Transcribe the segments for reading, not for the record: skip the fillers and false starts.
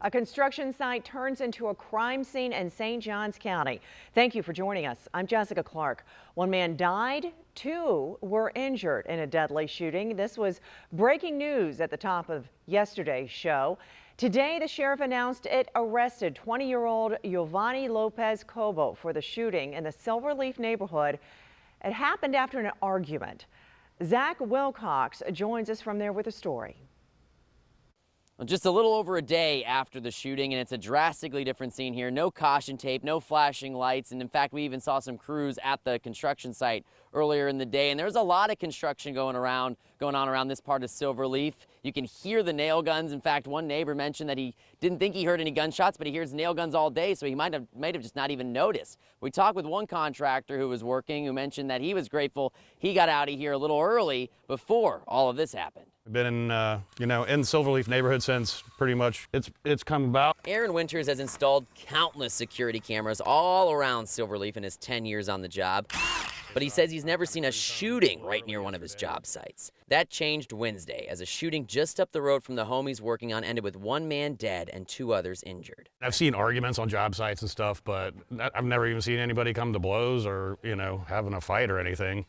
A construction site turns into a crime scene in St. Johns County. Thank you for joining us. I'm Jessica Clark. One man died, two were injured in a deadly shooting. This was breaking news at the top of yesterday's show. Today, the sheriff announced it arrested 20-year-old Giovanni Lopez Cobo for the shooting in the Silverleaf neighborhood. It happened after an argument. Zach Wilcox joins us from there with a story. Well, just a little over a day after the shooting, and it's a drastically different scene here. No caution tape, no flashing lights, and in fact, we even saw some crews at the construction site earlier in the day, and there's a lot of construction going on around this part of Silverleaf. You can hear the nail guns. In fact, one neighbor mentioned that he didn't think he heard any gunshots, but he hears nail guns all day, so he might have just not even noticed. We talked with one contractor who was working, who mentioned that he was grateful he got out of here a little early before all of this happened. I've been in, in the Silverleaf neighborhood since pretty much it's come about. Aaron Winters has installed countless security cameras all around Silverleaf in his 10 years on the job. But he says he's never seen a shooting right near one of his job sites. That changed Wednesday as a shooting just up the road from the home he's working on ended with one man dead and two others injured. I've seen arguments on job sites and stuff, but I've never even seen anybody come to blows or, having a fight or anything.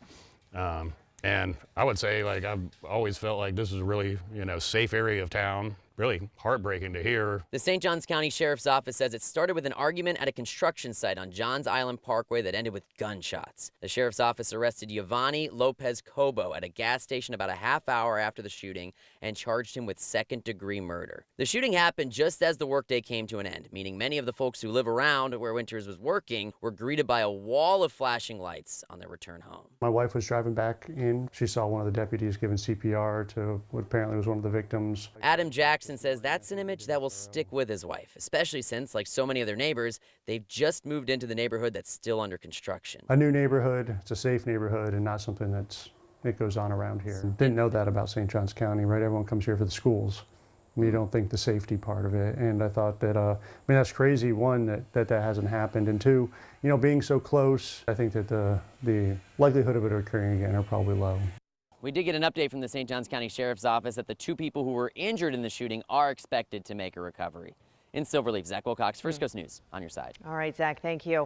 And I would say, I've always felt like this is a really, safe area of town. Really heartbreaking to hear. The St. Johns County Sheriff's Office says it started with an argument at a construction site on Johns Island Parkway that ended with gunshots. The Sheriff's Office arrested Giovanni Lopez Cobo at a gas station about a half hour after the shooting and charged him with second-degree murder. The shooting happened just as the workday came to an end, meaning many of the folks who live around where Winters was working were greeted by a wall of flashing lights on their return home. My wife was driving back in. She saw one of the deputies giving CPR to what apparently was one of the victims. Adam Jackson says that's an image that will stick with his wife, especially since, like so many of their neighbors, they've just moved into the neighborhood that's still under construction. A new neighborhood, it's a safe neighborhood and not something that goes on around here. Didn't know that about St. Johns County, right? Everyone comes here for the schools. You don't think the safety part of it. And I thought that, that's crazy, one, that hasn't happened. And two, being so close, I think that the likelihood of it occurring again are probably low. We did get an update from the St. Johns County Sheriff's Office that the two people who were injured in the shooting are expected to make a recovery. In Silverleaf, Zach Wilcox, First Coast News, on your side. All right, Zach, thank you.